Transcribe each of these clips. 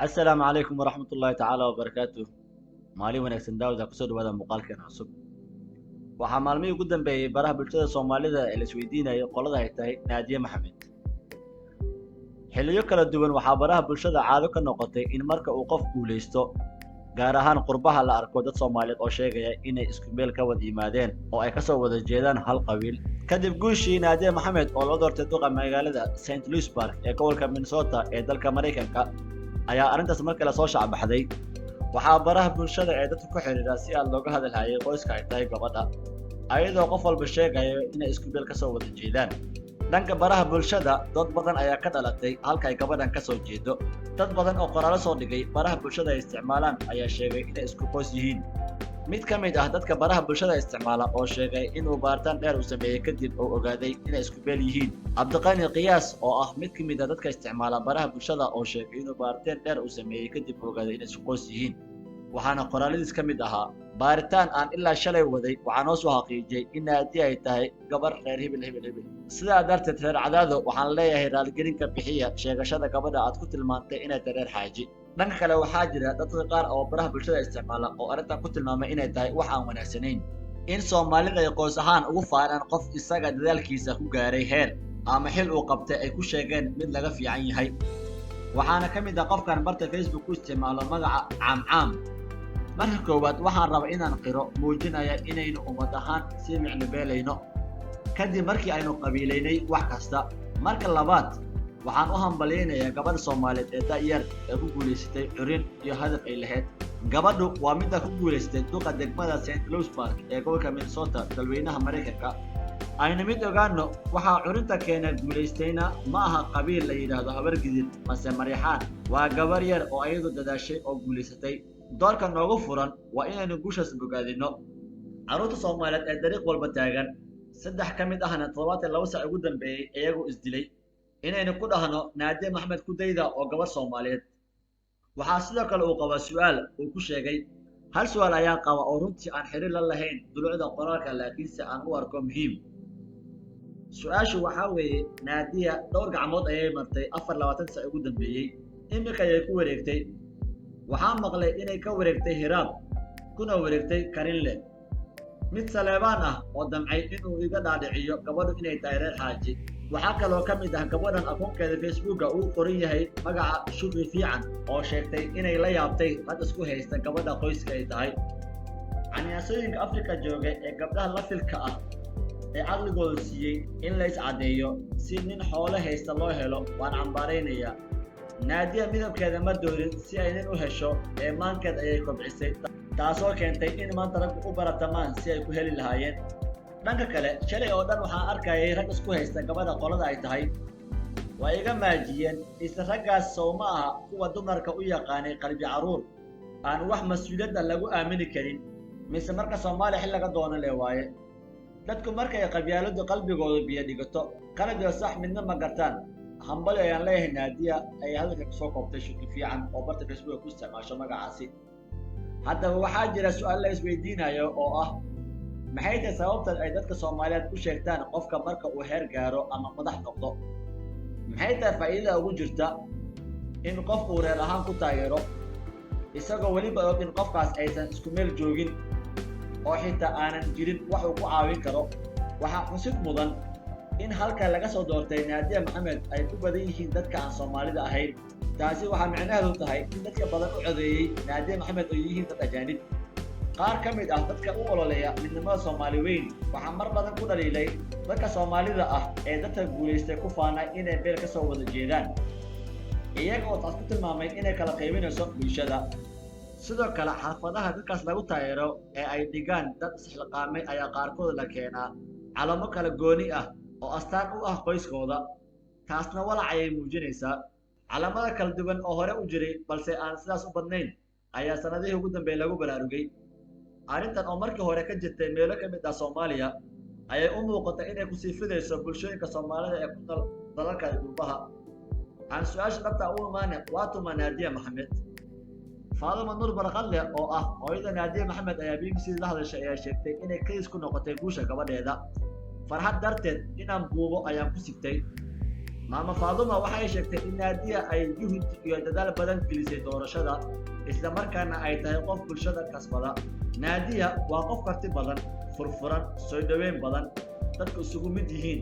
السلام عليكم ورحمة الله تعالى وبركاته. مالي wanaagsan daawada ku soo dhawaada muuqaalkan cusub. Waxaa maalmihii ugu dambeeyay baraha bulshada Soomaalida ee la isweydiinayo qolada ay tahay Naadiye Maxamed. Xilliyo kala duwan waxaa baraha bulshada caado ka noqotay in marka uu qof guuleysto, gaar ahaan qurbaha la arko dad Soomaaliyeed oo sheegaya inay isku meel ka wada yimaadeen oo ay ka soo wada jeedaan hal qabiil. Kadib guushii Naadiye Maxamed oo loo doortay duqa magaalada St. Louis Park ee gobolka Minnesota ee dalka Mareykanka ayaa arrintaas markii la soo shacbaxday. waxaa baraha bulshada ee dadku ku xiriira si aad looga hadalhayay qoyska ay tahay gabadha, ayadoo qof walba sheegayo inay isku meel ka soo wada jeedaan. dhanka baraha bulshada dood badan ayaa ka dhalatay halka ay gabadhan ka soo jeedo. dad badan oo qoraallo soo dhigay baraha bulshada ay isticmaalaan ayaa sheegay inay isku qoys yihiin. mid ka mid ah dadka baraha bulshada isticmaala oo sheegay inuu baaritaan dheer u sameeyey kadib uu ogaaday inay isku beel yihiin. cabdiqani qiyaas oo ah mid ka mid ah dadka isticmaala baraha bulshada oo sheegay inuu baaritaan dheer u sameeyey kadib uu ogaaday inay isku qoys yihiin. waxaana qoraaladiis ka mid ahaa: baaritaan aan ilaa shalay waday waxaa noo soo xaqiijiyey in Naadiye ay tahay gabar reer hebel hebel hebel. sidaa darteed reer cadaado waxaan leeyahay raaligelinka bixiya sheegashada gabadha aad ku tilmaantay inay tahay reer xaaji. dhanka kale waxaa jira dadka qaar oo baraha bulshada isticmaala oo arrintan ku tilmaamay inay tahay wax aan wanaagsanayn, in Soomaalida ay qoys ahaan ugu faanaan qof isaga dadaalkiisa ku gaaray heer ama xil uu qabtay ay ku sheegeen mid laga fiican yahay. waxaana ka mid ah qofkan barta Facebook ku isticmaalo magaca caamcaam. marka koowaad waxaan rabaa inaan qiro muujinaya inaynu ummad ahaan sii micno beelayno kadib markii aynu qabiilaynay wax kasta. marka labaad waxaan u hambalyaynayaa gabadha Soomaaliyeed ee da'yar ee ku guulaysatay curin iyo hadaf ay lahayd. gabadhu waa midda ku guulaystay duqa degmada St. Louis Park ee gobolka Minnesota dalweynaha Mareykanka. aynu mid ogaano waxaa curinta keena guulaystayna ma aha qabiil la yidhaahdo habar gidid mase Marixaan, waa gabar yar oo ayadu dadaashay oo guulaysatay. doorka noogu furan waa inaynu guushaas bogaadino. carruurta Soomaaliyeed ee dariiq walba taagan, saddex ka mid ahna 72 saac ugu dambeeyey iyagu isdilay, inaynu ku dhahno Naadiye Maxamed ku dayda oo gabar Soomaaliyeed. waxaa sidoo kale uu qabaa su'aal uu ku sheegay: hal su'aal ayaa qaba oo runtii aan xiriir la lahayn dulucda qoraalka laakiinse aan u arko muhiim. su'aashu waxaa weeye, Naadiya dhowr gacmood ayay martay 24 saac ugu dambeeyey, imika ayay ku wareegtay. waxaa maqlay inay ka wareegtay Hiraab kuna wareegtay Karinle. mid Saleebaan ah oo damcay inuu iga dhaadhiciyo gabadhu inay tahay reer xaaji. waxaa kaloo ka mid ah gabadhan akoonkeeda Facebooka uu qoran yahay magaca Shukri Fiican oo sheegtay inay la yaabtay rag isku haysta gabadha qoyska ay tahay. caniyaasooyinka Afrika jooga ee gabdhaha la filka ah ee caqligooda siiyey in la iscadeeyo si nin xoolo haysta loo helo waan cambaaraynayaa. Naadiye midabkeeda ma doorin si ay nin u hesho ee maankeed ayay kobcisay, taasoo keentay in maanta raggu u baratamaan si ay ku heli lahaayeen. dhanka kale shalay oo dhan waxaan arkayay rag isku haysta gabadha qolada ay tahay. waa iga maajiyeen, isla raggaas sow ma aha kuwa dumarka u yaqaanay qalbi carruur aan wax mas-uuliyadda lagu aamini karin, mise marka Soomaaliya xil laga doono le waaye. dadku markay qabyaaladu qalbigooda biyo dhigato qalad iyo sax midna ma gartaan. hambali ayaan leeyahay Naadiya ay hadalka ku soo koobtay Shukri Fiican oo barta Facebook ku isticmaasho magacaasi. haddaba waxaa jira su'aal la isweydiinayo oo ah: maxay tahay sababta ay dadka Soomaaliyeed u sheegtaan qofka marka uu heer gaaro ama madax noqdo? maxay tahay faa'iidada ugu jirta in qofku reer ahaan ku taageero isagoo weliba og in qofkaas aysan isku meel joogin oo xitaa aanan jirin wax uu ku caawin karo? waxaa xusid mudan in halka laga soo doortay Naadiye Maxamed ay ku badan yihiin dadka aan Soomaalida ahayn. taasi waxaa micnaheedu tahay in dadka badan u codeeyey Naadiye Maxamed ay yihiin dad ajaanib. qaar ka mid ah dadka u ololeeya midnimada Soomaali weyn waxaa mar badan ku dhaliilay dadka Soomaalida ah ee dadka guulaystay ku faanay inay beel ka soo wada jeedaan, iyaga oo taas ku tilmaamay inay kala qaybinayso bulshada. sidoo kale xaafadaha dadkaas lagu taageero ee ay dhigaan dad isxilqaamay ayaa qaarkood la keenaa calamo kala gooni ah oo astaan u ah qoyskooda. taasna walac ayay muujinaysaa. calamada kala duwan oo hore u jiray balse aan sidaas u badnayn ayaa sanadihii ugu dambeeyay lagu baraarugay. arrintan oo markii hore ka jirtay meelo ka mid ah Soomaaliya ayay u muuqatay inay ku sii fidayso bulshooyinka Soomaalida ee ku nool dalalka Qurbaha. aan su'aasha dhabta u imaanay: waa tuma Naadiye Maxamed? Faadimo Nur Barqadle oo ah hooyada Naadiye Maxamed ayaa BBC la hadashay ayaa sheegtay inay kays ku noqotay guusha gabadheeda. farxad darteed inaan buubo ayaan ku sigtay. maama faaduma waxay sheegtay in naadiya ay juhud iyo dadaal badan gelisay doorashada isla markaana ay tahay qof bulshada kasbada. naadiya waa qof karti badan, furfuran, soo dhaweyn badan, dadku isugu mid yihiin,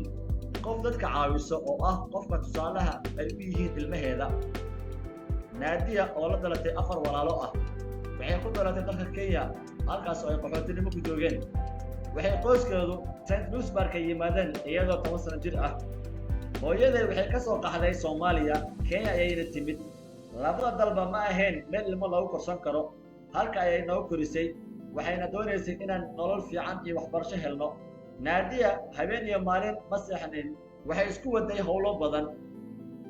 qof dadka caawiso oo ah qofka tusaalaha ay u yihiin ilmaheeda. naadiya oo la dhalatay 4 walaalo ah waxay ku dhalatay dalka Kenya halkaas oo ay qaxootinimo ku joogeen. waxay qoyskeedu St. Louisburg ka yimaadeen iyadoo 10 sano jir ah. hooyaday waxay ka soo qaxday Soomaaliya, Kenya ayayna timid. labada dalba ma ahayn meel ilmo lagu korsan karo, halka ayay noo korisay, waxayna doonaysay inaan nolol fiican iyo waxbarasho helno. naadiya habeen iyo maalin ma seexanin, waxay isku waday howlo badan.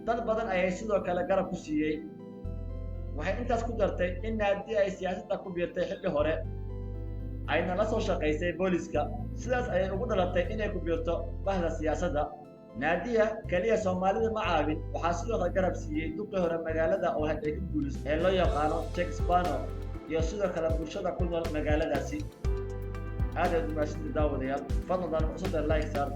dad badan ayay sidoo kale garab ku siiyey. waxay intaas ku dartay in naadiya ay siyaasadda ku biirtay xilli hore, ayna la soo shaqaysay booliska, sidaas ayay ugu dhalatay inay ku biirto bahda siyaasadda. naadiya kaliya Soomaalida ma caawin, waxaa sidoo kale garab siiyey duqii hore magaalada oo hadda ku guuleystay ee loo yaqaano Jack Spano iyo sidoo kale bulshada ku nool magaaladaasi. aad iyo aad u mahadsantihiin daawadayaal, fadlan cusubta like saar